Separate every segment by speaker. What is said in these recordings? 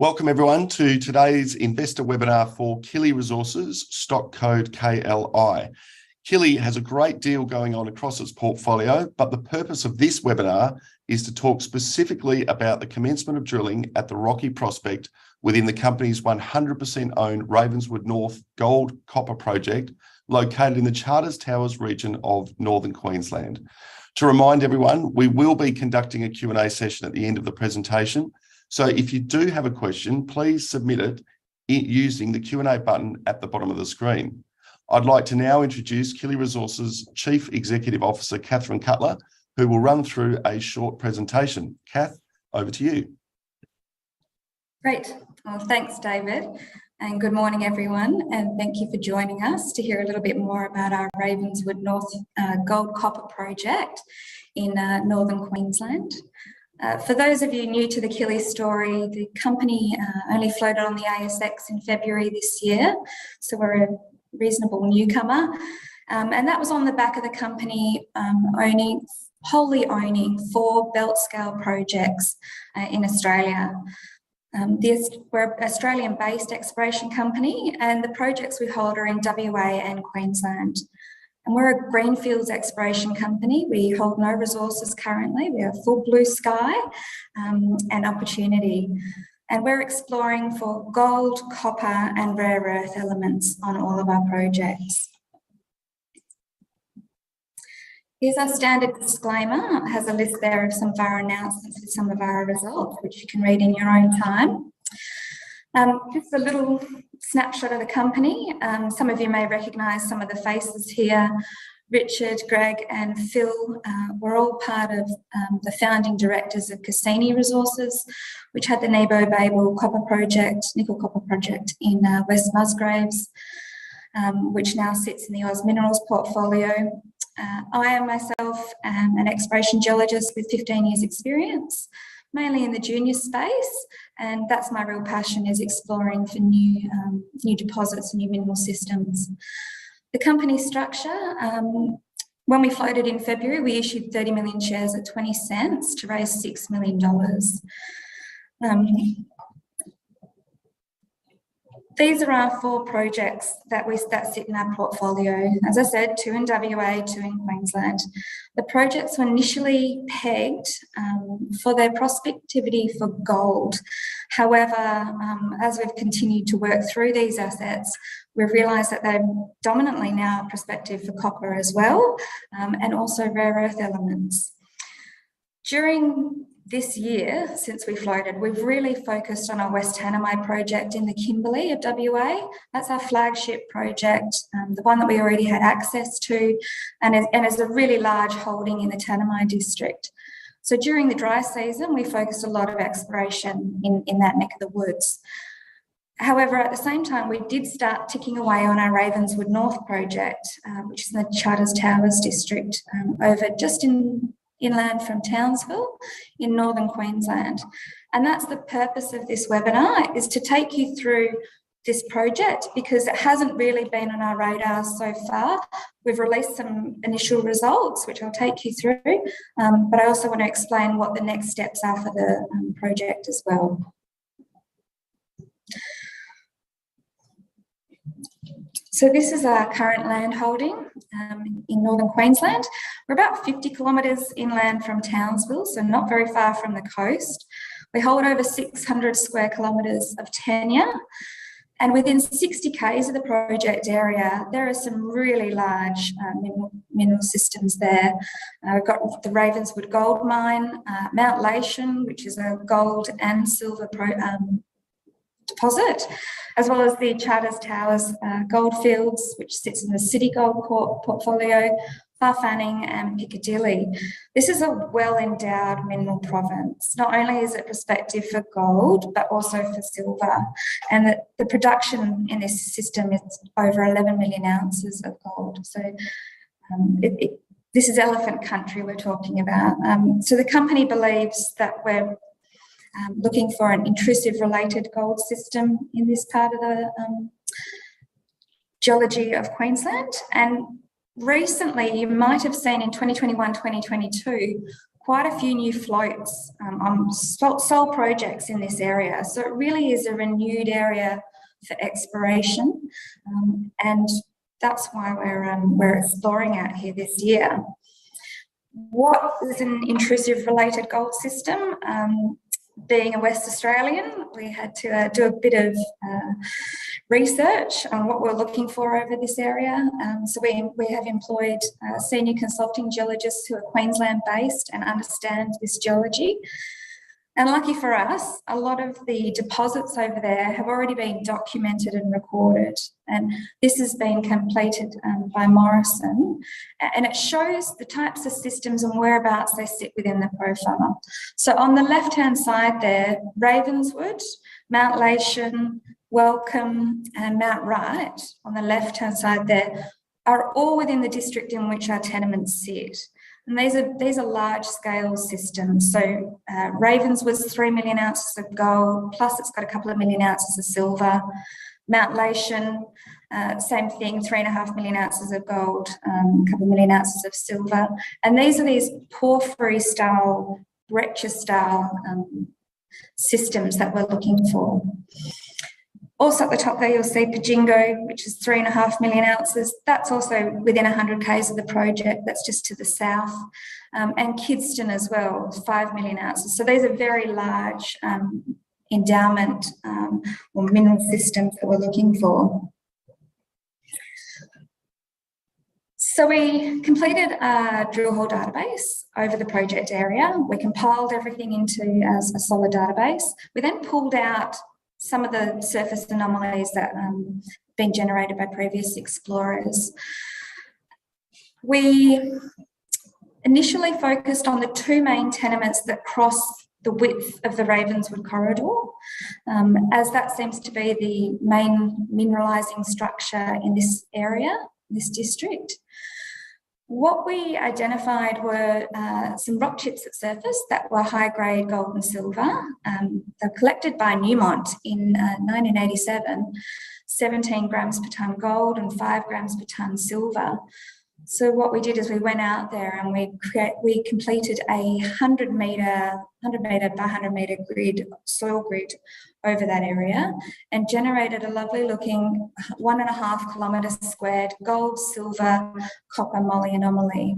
Speaker 1: Welcome everyone to today's investor webinar for Killi Resources, stock code KLI. Killi has a great deal going on across its portfolio, but the purpose of this webinar is to talk specifically about the commencement of drilling at the Rocky prospect within the company's 100% owned Ravenswood North gold copper project located in the Charters Towers region of Northern Queensland. To remind everyone, we will be conducting a Q&A session at the end of the presentation. So if you do have a question, please submit it using the Q&A button at the bottom of the screen. I'd like to now introduce Killi Resources Chief Executive Officer Kathryn Cuttler, who will run through a short presentation. Kath, over to you.
Speaker 2: Great. Well, thanks, David. And good morning, everyone. And thank you for joining us to hear a little bit more about our Ravenswood North gold copper project in Northern Queensland. For those of you new to the Killi story, the company only floated on the ASX in February this year, so we're a reasonable newcomer. And that was on the back of the company wholly owning 4 belt scale projects in Australia. We're an Australian-based exploration company, and the projects we hold are in WA and Queensland. And we're a greenfields exploration company. We hold no resources currently. We have full blue sky and opportunity. And we're exploring for gold, copper, and rare earth elements on all of our projects. Here's our standard disclaimer. It has a list there of some of our announcements with some of our results, which you can read in your own time. Just a little snapshot of the company. Some of you may recognise some of the faces here. Richard, Greg and Phil were all part of the founding directors of Killi Resources, which had the Nebo Babel copper project, nickel copper project in West Musgraves, which now sits in the Oz Minerals portfolio. I am myself an exploration geologist with 15 years experience, mainly in the junior space, and that's my real passion, is exploring for new deposits and new mineral systems. The company structure, when we floated in February, we issued 30 million shares at 20 cents to raise $6 million. These are our 4 projects that sit in our portfolio. As I said, 2 in WA, 2 in Queensland. The projects were initially pegged for their prospectivity for gold. However, as we've continued to work through these assets, we've realised that they're dominantly now prospective for copper as well, and also rare earth elements. During this year, since we floated, we've really focused on our West Tanami project in the Kimberley of WA. That's our flagship project, the one that we already had access to, and is a really large holding in the Tanami district. So during the dry season, we focused a lot of exploration in that neck of the woods. However, at the same time, we did start ticking away on our Ravenswood North project, which is in the Charters Towers district, over just inland from Townsville in Northern Queensland. And that's the purpose of this webinar, is to take you through this project because it hasn't really been on our radar so far. We've released some initial results, which I'll take you through, but I also want to explain what the next steps are for the project as well. So this is our current land holding in Northern Queensland. We're about 50 kilometres inland from Townsville, so not very far from the coast. We hold over 600 square kilometres of tenure, and within 60 k's of the project area, there are some really large mineral systems there. We've got the Ravenswood Gold Mine, Mount Lation, which is a gold and silver deposit, as well as the Charters Towers goldfields, which sits in the City Gold portfolio, Farfanning and Piccadilly. This is a well-endowed mineral province. Not only is it prospective for gold, but also for silver. And the production in this system is over 11 million ounces of gold. So this is elephant country we're talking about. So the company believes that we're looking for an intrusive related gold system in this part of the geology of Queensland. And recently, you might have seen in 2021, 2022, quite a few new floats on sole projects in this area. So it really is a renewed area for exploration, and that's why we're exploring out here this year. What is an intrusive related gold system? Being a West Australian, we had to do a bit of research on what we're looking for over this area. So we have employed senior consulting geologists who are Queensland based and understand this geology. And lucky for us, a lot of the deposits over there have already been documented and recorded. And this has been completed by Morrison. And it shows the types of systems and whereabouts they sit within the profile. So on the left-hand side there, Ravenswood, Mount Lation, Welcome, and Mount Wright, on the left-hand side there, are all within the district in which our tenements sit. And these are large-scale systems. So Ravenswood's 3 million ounces of gold, plus it's got a couple of million ounces of silver. Mount Lation, same thing, 3.5 million ounces of gold, a couple of million ounces of silver. And these are these porphyry-style, breccia-style systems that we're looking for. Also at the top there, you'll see Pajingo, which is 3.5 million ounces. That's also within 100 k's of the project. That's just to the south. And Kidston as well, 5 million ounces. So these are very large endowment or mineral systems that we're looking for. So we completed a drill hole database over the project area. We compiled everything into as a solid database. We then pulled out some of the surface anomalies that have been generated by previous explorers. We initially focused on the two main tenements that cross the width of the Ravenswood corridor, as that seems to be the main mineralising structure in this area, this district. What we identified were some rock chips at surface that were high-grade gold and silver. They're collected by Newmont in 1987, 17 grams per tonne gold and 5 grams per tonne silver. So what we did is we went out there and we completed a 100 metre by 100 metre soil grid over that area and generated a lovely looking 1.5 kilometres squared gold, silver, copper, moly anomaly.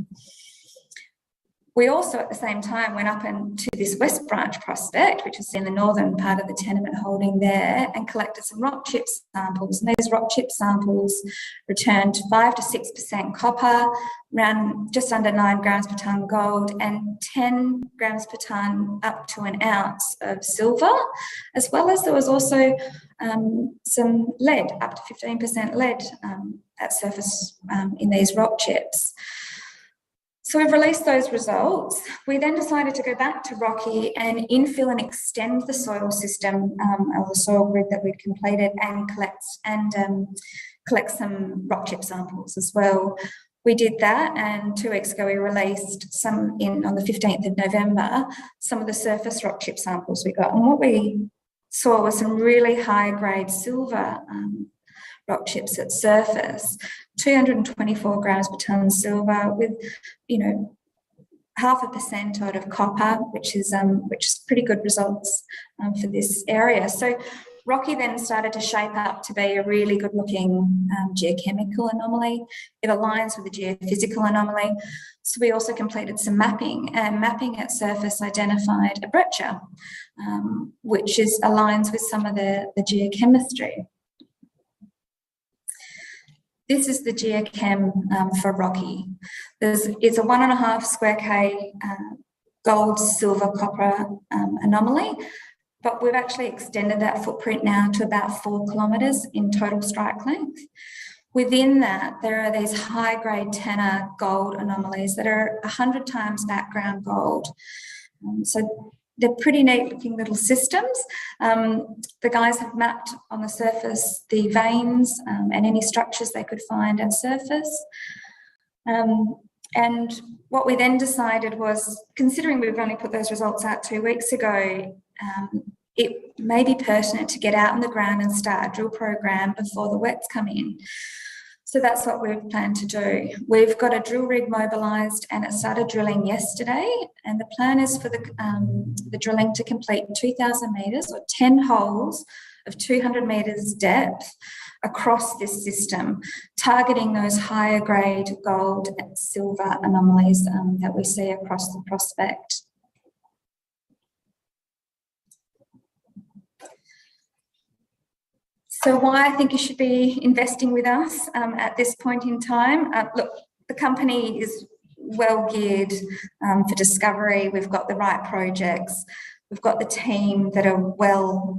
Speaker 2: We also at the same time went up into this West Branch prospect, which is in the northern part of the tenement holding there, and collected some rock chip samples. And these rock chip samples returned 5 to 6% copper, around just under 9 grams per tonne gold, and 10 grams per tonne up to an ounce of silver, as well as there was also some lead, up to 15% lead at surface in these rock chips. So we've released those results. We then decided to go back to Rocky and infill and extend the soil system or the soil grid that we'd completed and collect some rock chip samples as well. We did that, and 2 weeks ago we released some on the 15th of November, some of the surface rock chip samples we got. And what we saw was some really high-grade silver rock chips at surface, 224 grams per tonne silver with, 0.5% out of copper, which is pretty good results for this area. So Rocky then started to shape up to be a really good looking geochemical anomaly. It aligns with the geophysical anomaly. So we also completed some mapping, and mapping at surface identified a breccia, which aligns with some of the geochemistry. This is the geochem for Rocky. It's a 1.5 square K gold, silver, copper anomaly, but we've actually extended that footprint now to about 4 kilometres in total strike length. Within that, there are these high-grade tenor gold anomalies that are 100 times background gold. So they're pretty neat-looking little systems. The guys have mapped on the surface the veins and any structures they could find at surface. And what we then decided was, considering we've only put those results out 2 weeks ago, it may be pertinent to get out on the ground and start a drill program before the wets come in. So that's what we've planned to do. We've got a drill rig mobilised and it started drilling yesterday, and the plan is for the drilling to complete 2,000 metres or 10 holes of 200 metres depth across this system, targeting those higher grade gold and silver anomalies that we see across the prospect. So why I think you should be investing with us at this point in time. Look, the company is well geared for discovery. We've got the right projects. We've got the team that are well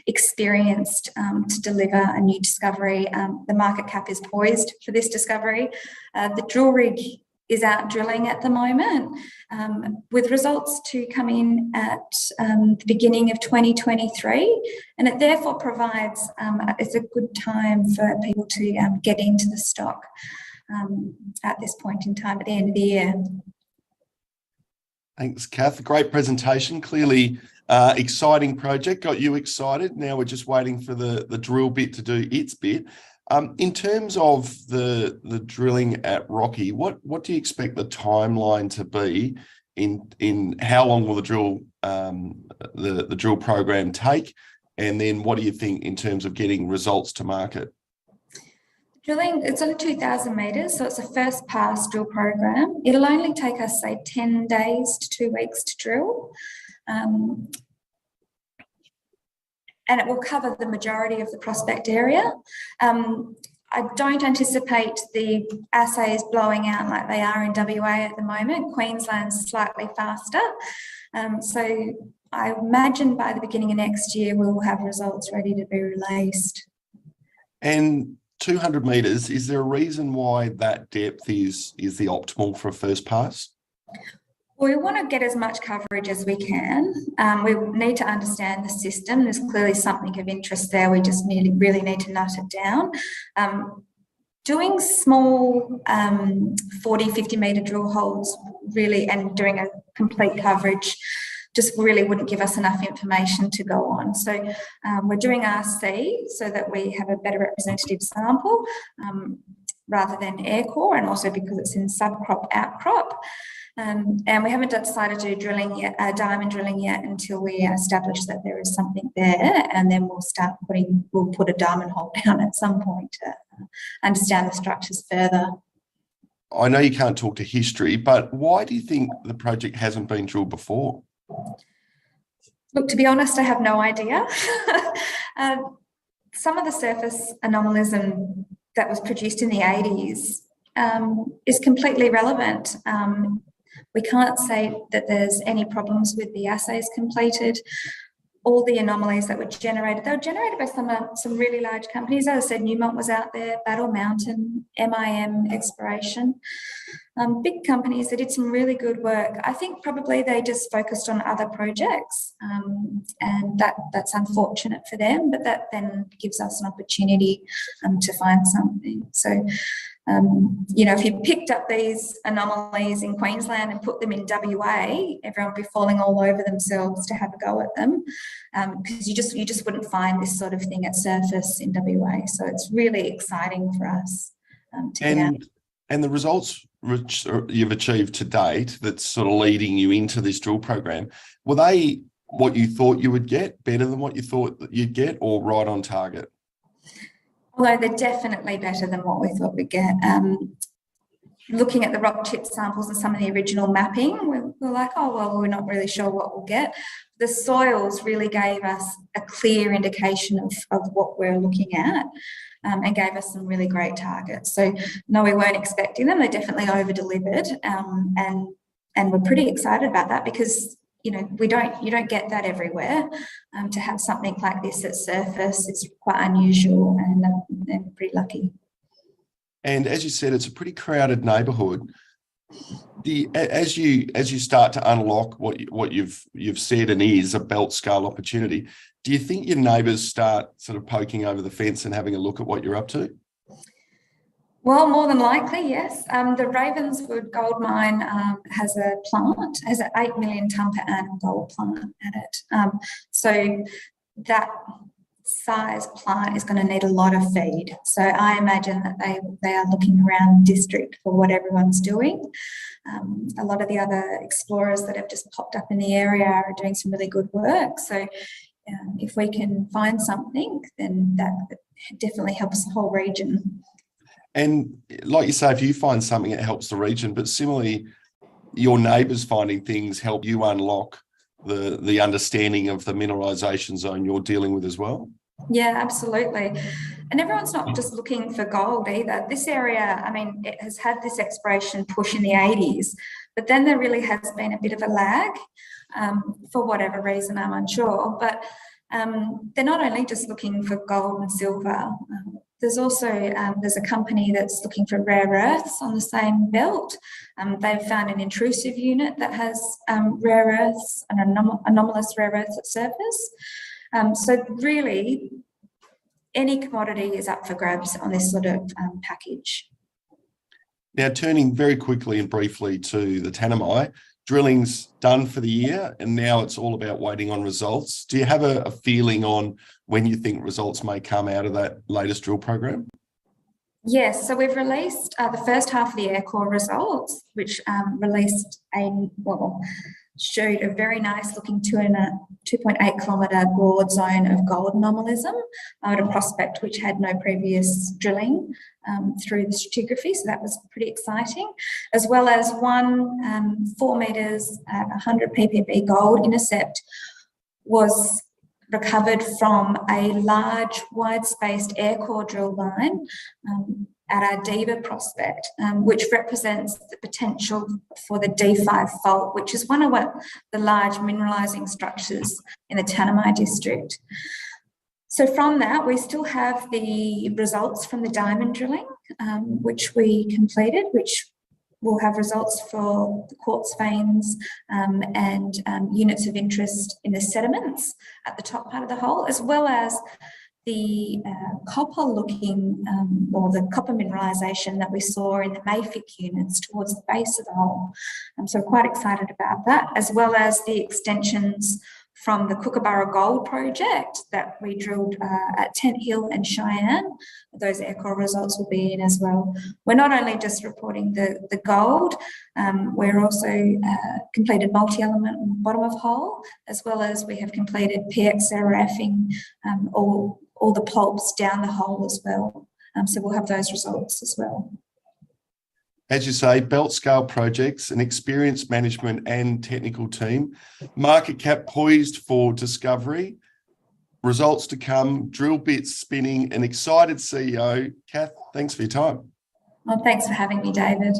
Speaker 2: experienced to deliver a new discovery. The market cap is poised for this discovery. The drill rig is out drilling at the moment, with results to come in at the beginning of 2023, and it therefore provides it's a good time for people to get into the stock at this point in time at the end of the year.
Speaker 1: Thanks, Kath. Great presentation. Clearly, exciting project. Got you excited. Now we're just waiting for the drill bit to do its bit. In terms of the drilling at Rocky, what do you expect the timeline to be? In how long will the drill program take? And then what do you think in terms of getting results to market?
Speaker 2: Drilling, it's on 2,000 metres, so it's a first pass drill program. It'll only take us, say, 10 days to 2 weeks to drill. And it will cover the majority of the prospect area. I don't anticipate the assays blowing out like they are in WA at the moment. Queensland's slightly faster. So I imagine by the beginning of next year, we'll have results ready to be released.
Speaker 1: And 200 metres, is there a reason why that depth is the optimal for a first pass?
Speaker 2: We want to get as much coverage as we can. We need to understand the system. There's clearly something of interest there. We just really need to nut it down. Doing small 40, 50 metre drill holes really, and doing a complete coverage just really wouldn't give us enough information to go on. So we're doing RC so that we have a better representative sample rather than air core, and also because it's in subcrop outcrop. And we haven't decided to do drilling yet, diamond drilling yet, until we establish that there is something there, and then we'll put a diamond hole down at some point to understand the structures further.
Speaker 1: I know you can't talk to history, but why do you think the project hasn't been drilled before?
Speaker 2: Look, to be honest, I have no idea. Some of the surface anomalism that was produced in the 80s is completely irrelevant. We can't say that there's any problems with the assays completed. All the anomalies that were generated, they were generated by some really large companies. As I said, Newmont was out there, Battle Mountain, MIM Exploration. Big companies that did some really good work. I think probably they just focused on other projects, and that's unfortunate for them, but that then gives us an opportunity to find something. So, if you picked up these anomalies in Queensland and put them in WA, everyone would be falling all over themselves to have a go at them, because you just wouldn't find this sort of thing at surface in WA. So it's really exciting for us to get out.
Speaker 1: And the results which you've achieved to date that's sort of leading you into this drill program, were they what you thought you would get, better than what you thought that you'd get, or right on target?
Speaker 2: Although they're definitely better than what we thought we'd get. Looking at the rock chip samples and some of the original mapping, we're like, oh, well, we're not really sure what we'll get. The soils really gave us a clear indication of what we're looking at, and gave us some really great targets. So, no, we weren't expecting them. They definitely over-delivered, and we're pretty excited about that, because you don't get that everywhere. To have something like this at surface is quite unusual, and they're pretty lucky.
Speaker 1: And as you said, it's a pretty crowded neighbourhood. As you start to unlock what you've said and is a belt scale opportunity, do you think your neighbours start sort of poking over the fence and having a look at what you're up to?
Speaker 2: Well, more than likely, yes. The Ravenswood gold mine has an 8 million tonne per annum gold plant at it. So that size plant is going to need a lot of feed. So I imagine that they are looking around district for what everyone's doing. A lot of the other explorers that have just popped up in the area are doing some really good work. So if we can find something, then that definitely helps the whole region.
Speaker 1: And like you say, if you find something, it helps the region. But similarly, your neighbours finding things help you unlock the understanding of the mineralisation zone you're dealing with as well.
Speaker 2: Yeah, absolutely. And everyone's not just looking for gold either. This area, I mean, it has had this exploration push in the 80s, but then there really has been a bit of a lag for whatever reason, I'm unsure. But they're not only just looking for gold and silver. There's also there's a company that's looking for rare earths on the same belt. They've found an intrusive unit that has rare earths and anomalous rare earths at surface. So really, any commodity is up for grabs on this sort of package.
Speaker 1: Now, turning very quickly and briefly to the Tanami, drilling's done for the year, and now it's all about waiting on results. Do you have a feeling on when you think results may come out of that latest drill program?
Speaker 2: Yes, so we've released the first half of the air core results, which released showed a very nice looking 2.8 kilometre broad zone of gold anomalism at a prospect which had no previous drilling through the stratigraphy, so that was pretty exciting, as well as one 4 metres at 100 ppb gold intercept was recovered from a large wide-spaced air core drill line at our Diva prospect, which represents the potential for the D5 fault, which is one of the large mineralising structures in the Tanami district. So from that, we still have the results from the diamond drilling, which we completed, which will have results for the quartz veins and units of interest in the sediments at the top part of the hole, as well as the copper-looking or the copper mineralisation that we saw in the Mayfic units towards the base of the hole. So quite excited about that, as well as the extensions from the Kookaburra Gold project that we drilled at Tent Hill and Cheyenne. Those air core results will be in as well. We're not only just reporting the gold, we're also completed multi-element on the bottom of hole, as well as we have completed PXRFing all the pulps down the hole as well. So we'll have those results as well.
Speaker 1: As you say, belt scale projects, an experienced management and technical team, market cap poised for discovery, results to come, drill bits spinning, an excited CEO. Kath, thanks for your time.
Speaker 2: Well, thanks for having me, David.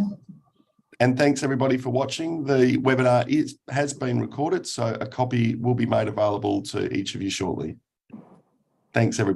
Speaker 1: And thanks everybody for watching. The webinar has been recorded, so a copy will be made available to each of you shortly. Thanks everybody.